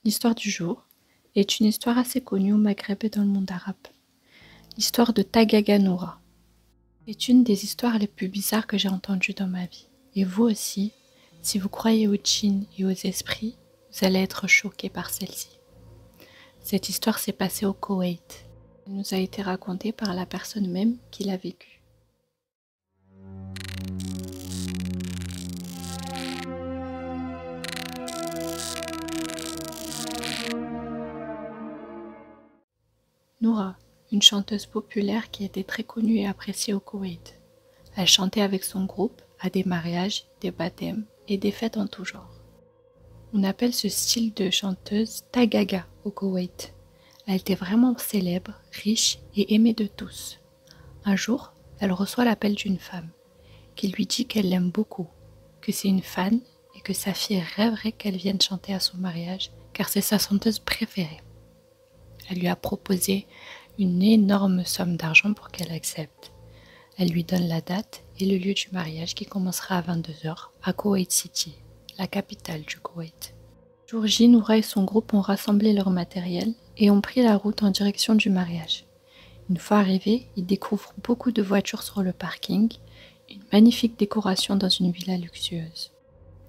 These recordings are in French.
L'histoire du jour est une histoire assez connue au Maghreb et dans le monde arabe. L'histoire de Tagaga Noura est une des histoires les plus bizarres que j'ai entendues dans ma vie. Et vous aussi, si vous croyez aux djinns et aux esprits, vous allez être choqués par celle-ci. Cette histoire s'est passée au Koweït. Elle nous a été racontée par la personne même qui l'a vécue. Noura, une chanteuse populaire qui était très connue et appréciée au Koweït. Elle chantait avec son groupe à des mariages, des baptêmes et des fêtes en tout genre. On appelle ce style de chanteuse Tagaga au Koweït. Elle était vraiment célèbre, riche et aimée de tous. Un jour, elle reçoit l'appel d'une femme qui lui dit qu'elle l'aime beaucoup, que c'est une fan et que sa fille rêverait qu'elle vienne chanter à son mariage car c'est sa chanteuse préférée. Elle lui a proposé une énorme somme d'argent pour qu'elle accepte. Elle lui donne la date et le lieu du mariage qui commencera à 22h à Kuwait City, la capitale du Koweït. Jour J, Noura et son groupe ont rassemblé leur matériel et ont pris la route en direction du mariage. Une fois arrivés, ils découvrent beaucoup de voitures sur le parking, une magnifique décoration dans une villa luxueuse.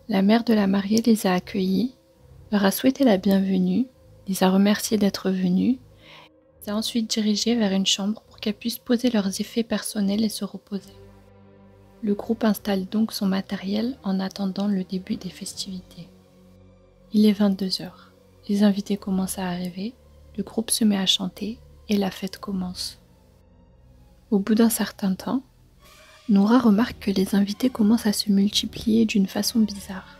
La mère de la mariée les a accueillis, leur a souhaité la bienvenue, les a remerciés d'être venus, les a ensuite dirigés vers une chambre pour qu'elles puissent poser leurs effets personnels et se reposer. Le groupe installe donc son matériel en attendant le début des festivités. Il est 22h. Les invités commencent à arriver, le groupe se met à chanter et la fête commence. Au bout d'un certain temps, Noura remarque que les invités commencent à se multiplier d'une façon bizarre.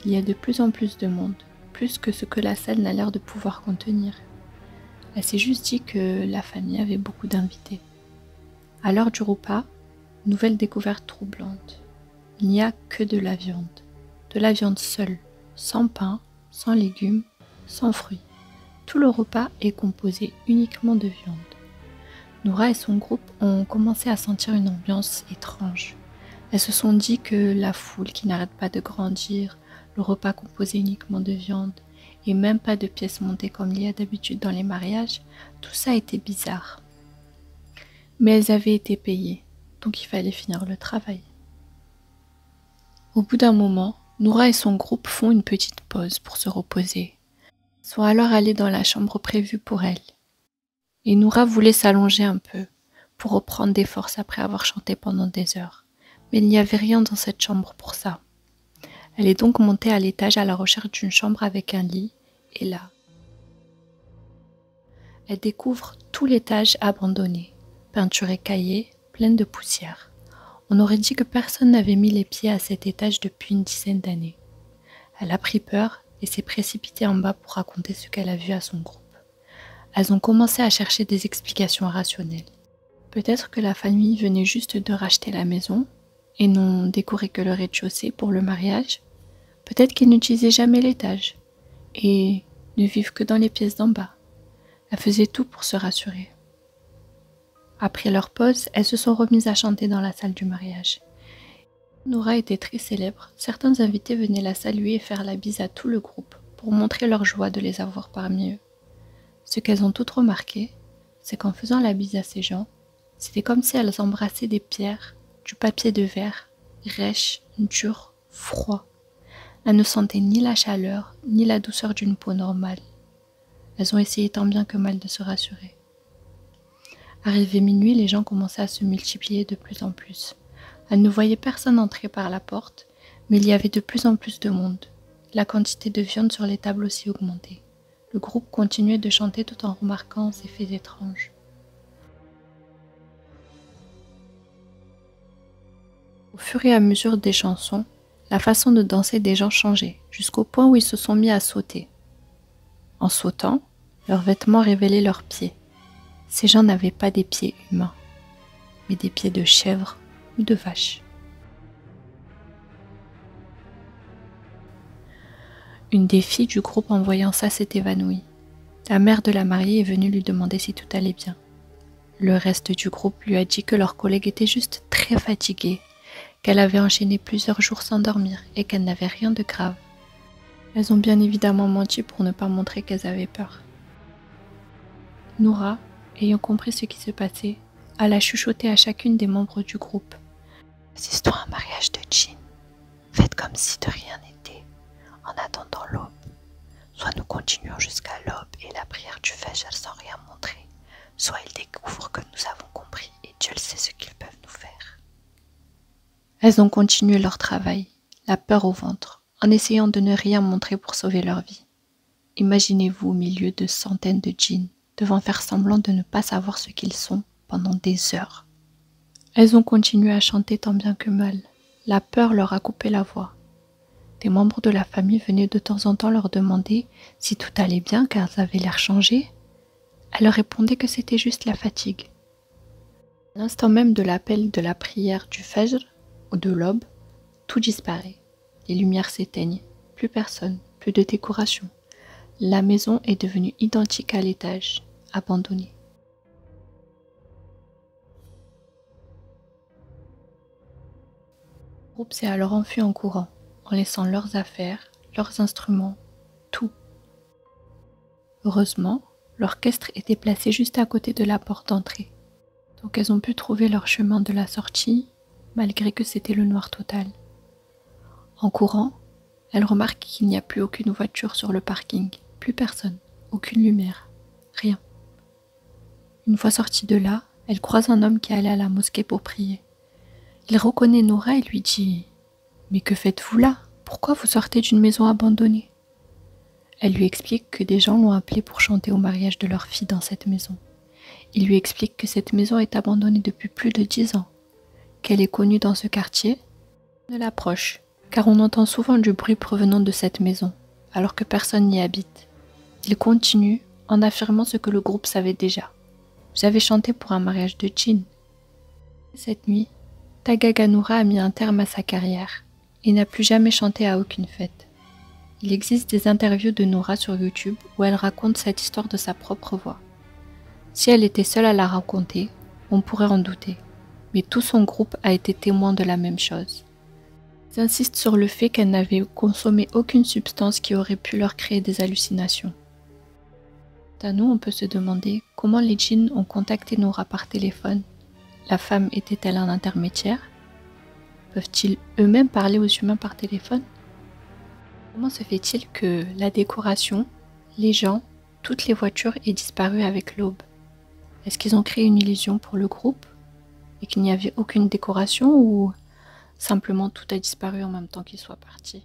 Il y a de plus en plus de monde, plus que ce que la salle n'a l'air de pouvoir contenir. Elle s'est juste dit que la famille avait beaucoup d'invités. À l'heure du repas, nouvelle découverte troublante. Il n'y a que de la viande seule, sans pain, sans légumes, sans fruits. Tout le repas est composé uniquement de viande. Noura et son groupe ont commencé à sentir une ambiance étrange. Elles se sont dit que la foule qui n'arrête pas de grandir, le repas composé uniquement de viande et même pas de pièces montées comme il y a d'habitude dans les mariages, tout ça était bizarre. Mais elles avaient été payées, donc il fallait finir le travail. Au bout d'un moment, Noura et son groupe font une petite pause pour se reposer. Ils sont alors allés dans la chambre prévue pour elles. Et Noura voulait s'allonger un peu pour reprendre des forces après avoir chanté pendant des heures. Mais il n'y avait rien dans cette chambre pour ça. Elle est donc montée à l'étage à la recherche d'une chambre avec un lit, et là, elle découvre tout l'étage abandonné, peinture écaillée, pleine de poussière. On aurait dit que personne n'avait mis les pieds à cet étage depuis une dizaine d'années. Elle a pris peur et s'est précipitée en bas pour raconter ce qu'elle a vu à son groupe. Elles ont commencé à chercher des explications rationnelles. Peut-être que la famille venait juste de racheter la maison et n'ont décoré que le rez-de-chaussée pour le mariage. Peut-être qu'ils n'utilisaient jamais l'étage et ne vivent que dans les pièces d'en bas. Elles faisaient tout pour se rassurer. Après leur pause, elles se sont remises à chanter dans la salle du mariage. Noura était très célèbre. Certains invités venaient la saluer et faire la bise à tout le groupe pour montrer leur joie de les avoir parmi eux. Ce qu'elles ont toutes remarqué, c'est qu'en faisant la bise à ces gens, c'était comme si elles embrassaient des pierres, du papier de verre, rêche, dur, froid. Elles ne sentaient ni la chaleur, ni la douceur d'une peau normale. Elles ont essayé tant bien que mal de se rassurer. Arrivé minuit, les gens commençaient à se multiplier de plus en plus. Elles ne voyaient personne entrer par la porte, mais il y avait de plus en plus de monde. La quantité de viande sur les tables aussi augmentait. Le groupe continuait de chanter tout en remarquant ces faits étranges. Au fur et à mesure des chansons, la façon de danser des gens changeait, jusqu'au point où ils se sont mis à sauter. En sautant, leurs vêtements révélaient leurs pieds. Ces gens n'avaient pas des pieds humains, mais des pieds de chèvre ou de vache. Une des filles du groupe en voyant ça s'est évanouie. La mère de la mariée est venue lui demander si tout allait bien. Le reste du groupe lui a dit que leur collègue était juste très fatiguée, qu'elle avait enchaîné plusieurs jours sans dormir et qu'elle n'avait rien de grave. Elles ont bien évidemment menti pour ne pas montrer qu'elles avaient peur. Noura, ayant compris ce qui se passait, alla chuchoter à chacune des membres du groupe. Assistons à un mariage de djinns. Faites comme si de rien n'était, en attendant l'aube. Soit nous continuons jusqu'à l'aube et la prière du Fajr sans rien montrer, soit ils découvrent que nous avons compris et Dieu sait ce qu'ils peuvent nous faire. Elles ont continué leur travail, la peur au ventre, en essayant de ne rien montrer pour sauver leur vie. Imaginez-vous au milieu de centaines de djinns, devant faire semblant de ne pas savoir ce qu'ils sont pendant des heures. Elles ont continué à chanter tant bien que mal. La peur leur a coupé la voix. Des membres de la famille venaient de temps en temps leur demander si tout allait bien car elles avaient l'air changées. Elles leur répondaient que c'était juste la fatigue. À l'instant même de l'appel de la prière du Fajr ou de l'aube, tout disparaît. Les lumières s'éteignent, plus personne, plus de décoration. La maison est devenue identique à l'étage, abandonnée. Le groupe s'est alors enfui en courant, en laissant leurs affaires, leurs instruments, tout. Heureusement, l'orchestre était placé juste à côté de la porte d'entrée. Donc elles ont pu trouver leur chemin de la sortie, malgré que c'était le noir total. En courant, elles remarquent qu'il n'y a plus aucune voiture sur le parking, plus personne, aucune lumière, rien. Une fois sorties de là, elles croisent un homme qui allait à la mosquée pour prier. Il reconnaît Noura et lui dit « Mais que faites-vous là? Pourquoi vous sortez d'une maison abandonnée ?» Elle lui explique que des gens l'ont appelée pour chanter au mariage de leur fille dans cette maison. Il lui explique que cette maison est abandonnée depuis plus de 10 ans, qu'elle est connue dans ce quartier. On l'approche, car on entend souvent du bruit provenant de cette maison, alors que personne n'y habite. Il continue en affirmant ce que le groupe savait déjà. « Vous avez chanté pour un mariage de djinn. » Cette nuit, Tagaga Noura a mis un terme à sa carrière et n'a plus jamais chanté à aucune fête. Il existe des interviews de Noura sur YouTube où elle raconte cette histoire de sa propre voix. Si elle était seule à la raconter, on pourrait en douter, mais tout son groupe a été témoin de la même chose. Ils insistent sur le fait qu'elle n'avait consommé aucune substance qui aurait pu leur créer des hallucinations. À nous, on peut se demander comment les djinns ont contacté Noura par téléphone. La femme était-elle un intermédiaire? Peuvent-ils eux-mêmes parler aux humains par téléphone? Comment se fait-il que la décoration, les gens, toutes les voitures aient disparu avec l'aube? Est-ce qu'ils ont créé une illusion pour le groupe et qu'il n'y avait aucune décoration ou simplement tout a disparu en même temps qu'ils soient partis?